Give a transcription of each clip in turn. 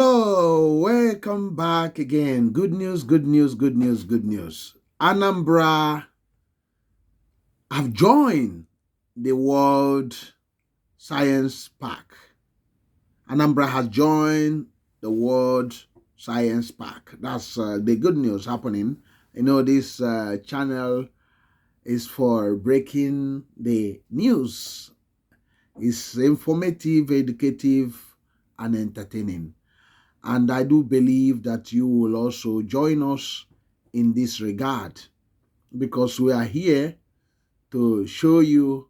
Hello, welcome back again. Good news, good news, good news, good news. Anambra have joined the World Science Park. Anambra has joined the World Science Park. That's the good news happening. This channel is for breaking the news. It's informative, educative, and entertaining. And I do believe that you will also join us in this regard because we are here to show you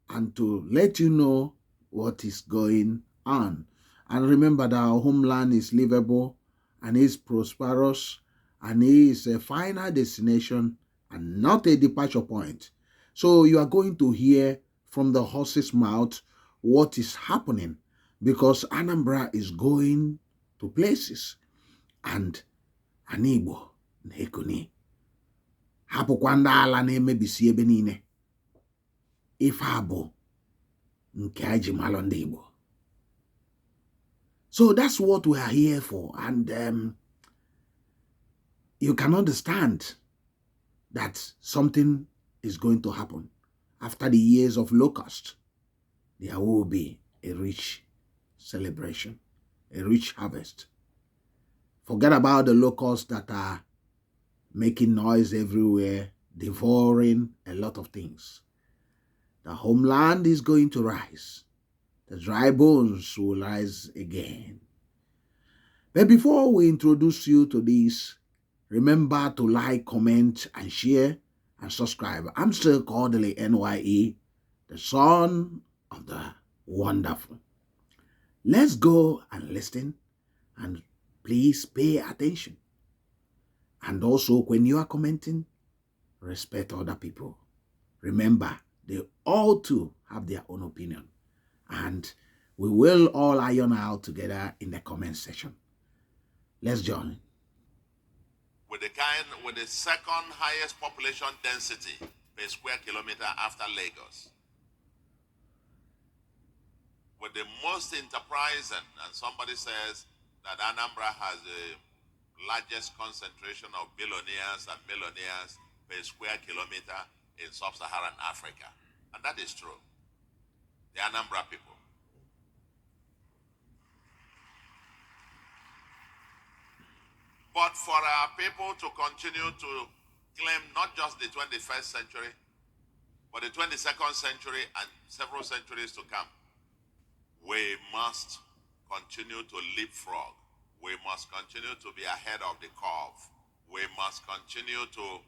and to let you know what is going on. And remember that our homeland is livable and is prosperous and is a final destination and not a departure point. So you are going to hear from the horse's mouth what is happening because Anambra is going to places and Anigbo na-ekuni hapụkwa ndị ala na-emebisi ebe niile ife abụ nke anyị malụ ndị Igbo. So that's what we are here for, and you can understand that something is going to happen. After the years of locust, there will be a rich celebration, a rich harvest. Forget about the locusts that are making noise everywhere, devouring a lot of things. The homeland is going to rise. The dry bones will rise again. But before we introduce you to this, remember to like, comment, and share, and subscribe. I'm still Kodili-nye, the son of the wonderful. Let's go and listen, and please pay attention. And also, when you are commenting, respect other people. Remember, they all too have their own opinion. And we will all iron out together in the comment section. Let's join. With the second highest population density per square kilometer after Lagos. With the most enterprising, and somebody says that Anambra has the largest concentration of billionaires and millionaires per square kilometer in sub-Saharan Africa. And that is true. The Anambra people. But for our people to continue to claim not just the 21st century, but the 22nd century and several centuries to come, we must continue to leapfrog. We must continue to be ahead of the curve. We must continue to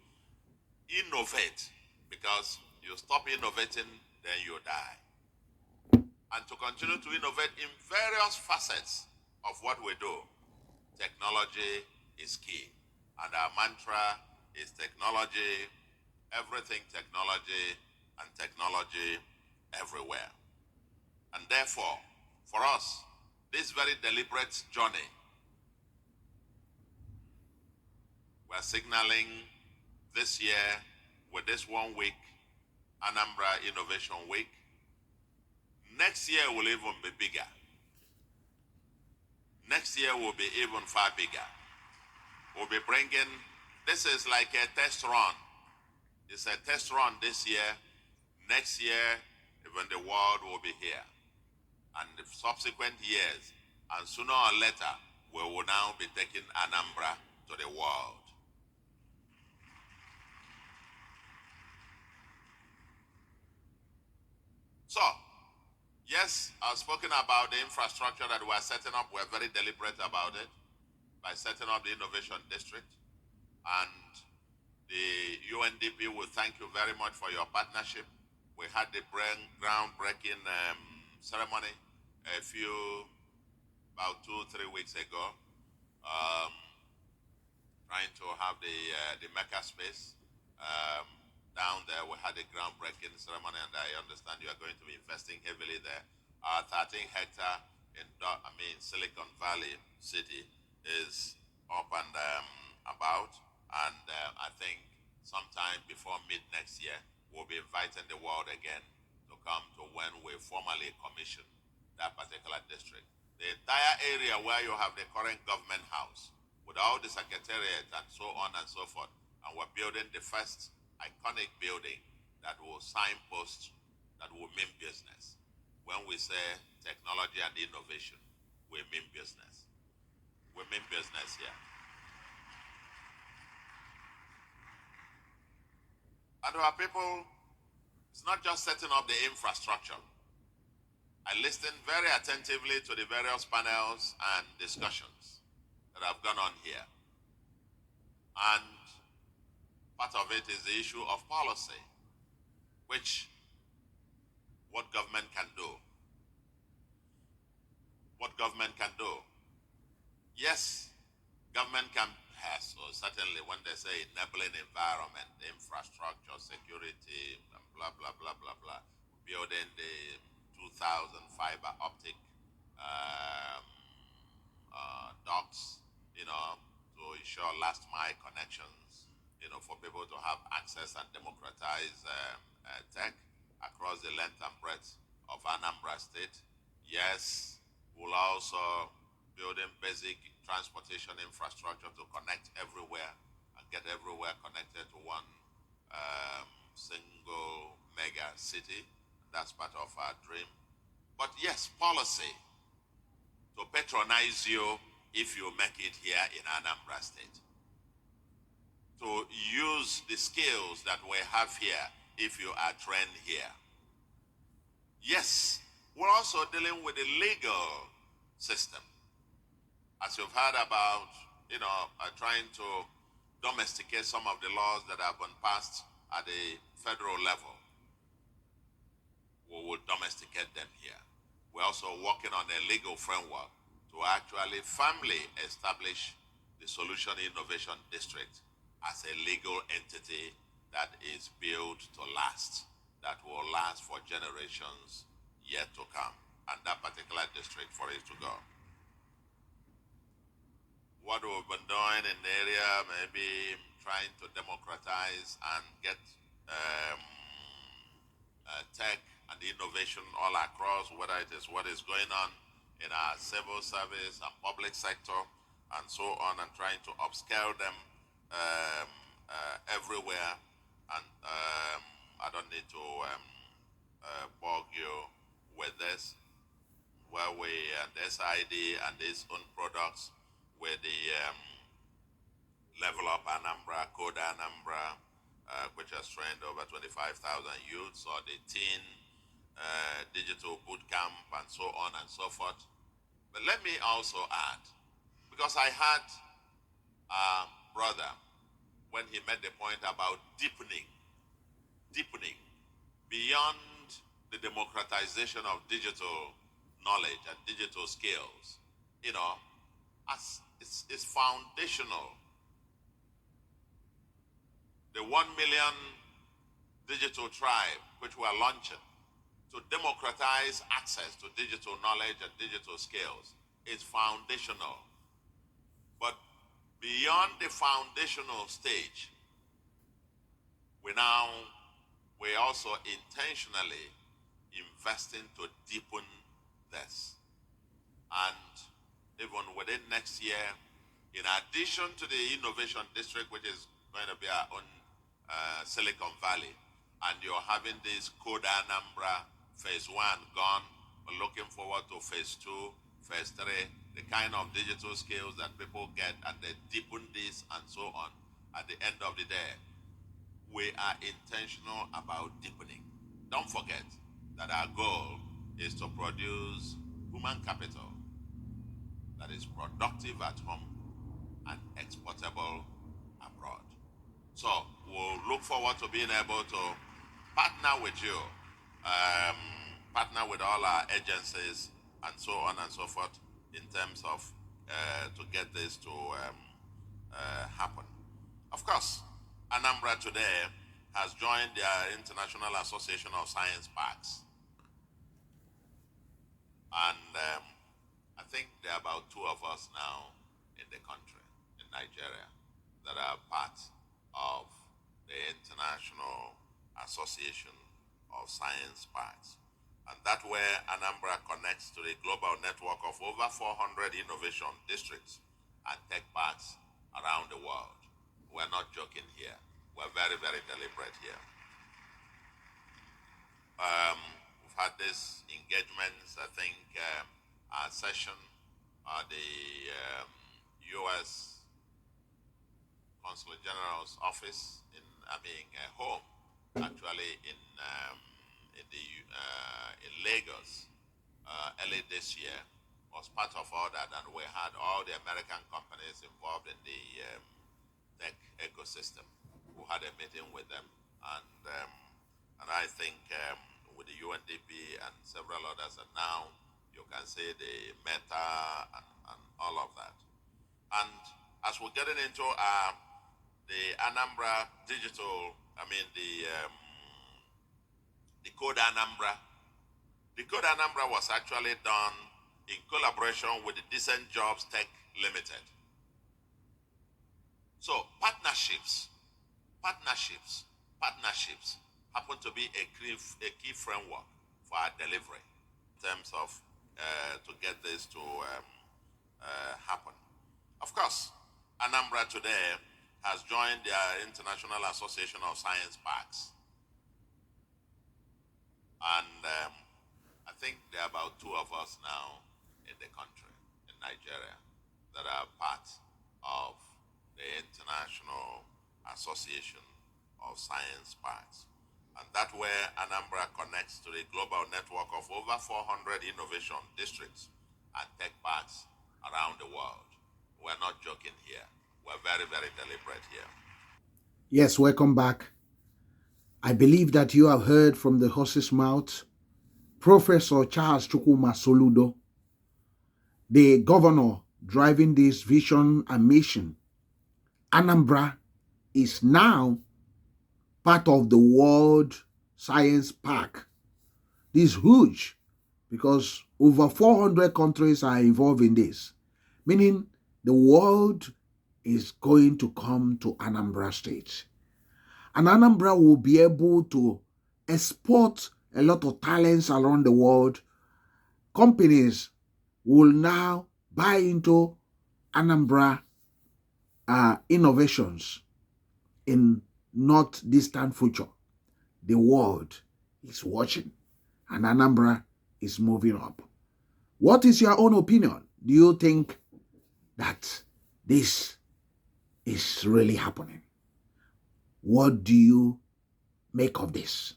innovate, because you stop innovating, then you die. And to continue to innovate in various facets of what we do. Technology is key. And our mantra is technology, everything technology, and technology everywhere. And therefore, for us, this very deliberate journey, we're signaling this year with this 1 week Anambra Innovation Week. Next year will even be bigger. Next year will be even far bigger. We'll be bringing, this is like a test run. It's a test run this year. Next year, even the world will be here. And the subsequent years, and sooner or later, we will now be taking Anambra to the world. So, yes, I've spoken about the infrastructure that we're setting up. We're very deliberate about it by setting up the Innovation District. And the UNDP will thank you very much for your partnership. We had the groundbreaking ceremony about 2-3 weeks ago, trying to have the Mecca space. Down there, we had a groundbreaking ceremony, and I understand you are going to be investing heavily there. Our 13-hectare in Silicon Valley City is up and about, and I think sometime before mid next year, we'll be inviting the world again to come to when we formally commission that particular district. The entire area where you have the current government house, with all the secretariat and so on and so forth. And we're building the first iconic building that will signpost, that will mean business. When we say technology and innovation, we mean business. We mean business here. And our people, it's not just setting up the infrastructure. I listened very attentively to the various panels and discussions that have gone on here. And part of it is the issue of policy, which what government can do. What government can do. Yes, government can have, so certainly when they say enabling environment, infrastructure, security, blah, blah, blah, blah, blah, building the 2,000 fiber optic ducts, to ensure last mile connections, for people to have access and democratize tech across the length and breadth of Anambra State. Yes, we'll also building basic transportation infrastructure to connect everywhere and get everywhere connected to one single mega city. That's part of our dream. But yes, policy to patronize you if you make it here in Anambra State. To use the skills that we have here if you are trained here. Yes, we're also dealing with the legal system. As you've heard about, trying to domesticate some of the laws that have been passed at the federal level. We will domesticate them here. We're also working on a legal framework to actually firmly establish the Solution Innovation District as a legal entity that is built to last, that will last for generations yet to come, and that particular district for it to go. What we've been doing in the area, maybe trying to democratize and get tech and innovation all across, whether it is what is going on in our civil service and public sector and so on, and trying to upscale them everywhere. And I don't need to bog you with this, where we and SID and its own products with the Level Up Anambra, Code Anambra, which has trained over 25,000 youths, or the teen digital boot camp and so on and so forth. But let me also add, because I had a brother when he made the point about deepening beyond the democratization of digital knowledge and digital skills, as it's foundational. The 1 million digital tribe, which we are launching to democratize access to digital knowledge and digital skills, is foundational. But beyond the foundational stage, we also intentionally investing to deepen this. And even within next year, in addition to the Innovation District, which is going to be our own Silicon Valley, and you're having this Code Anambra phase 1 gone, we're looking forward to phase 2, phase 3, the kind of digital skills that people get, and they deepen this and so on. At the end of the day, we are intentional about deepening. Don't forget that our goal is to produce human capital that is productive at home and exportable abroad. So we'll look forward to being able to partner with you, partner with all our agencies and so on and so forth in terms of to get this to happen. Of course, Anambra today has joined the International Association of Science Parks. And I think there are about 2 of us now in the country, in Nigeria, that are part of the International Association of Science Parks. And that way, Anambra connects to the global network of over 400 innovation districts and tech parks around the world. We're not joking here. We're very, very deliberate here. We've had these engagements, I think, our session at the U.S. Consulate General's office home, actually in Lagos, early this year, was part of all that, and we had all the American companies involved in the tech ecosystem who had a meeting with them, and I think with the UNDP and several others, and now you can see the Meta and all of that. And as we're getting into the Anambra digital, the Code Anambra. The Code Anambra was actually done in collaboration with the Decent Jobs Tech Limited. So partnerships happen to be a key framework for our delivery in terms of to get this to happen. Of course, Anambra today has joined the International Association of Science Parks. And I think there are about 2 of us now in the country, in Nigeria, that are part of the International Association of Science Parks. And that way, Anambra connects to the global network of over 400 innovation districts and tech parks around the world. We're not joking here. We're very, very deliberate here. Yes, welcome back. I believe that you have heard from the horse's mouth, Professor Charles Chukwuma Soludo, the governor driving this vision and mission. Anambra is now part of the World Science Park. This is huge because over 400 countries are involved in this, meaning the world is going to come to Anambra State. And Anambra will be able to export a lot of talents around the world. Companies will now buy into Anambra innovations in not distant future. The world is watching and Anambra is moving up. What is your own opinion? Do you think that this is really happening? What do you make of this?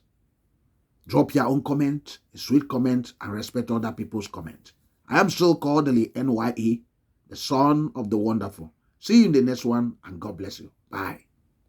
Drop your own comment, a sweet comment, and respect other people's comment. I am still Kodili-nye, the son of the wonderful. See you in the next one, and God bless you. Bye.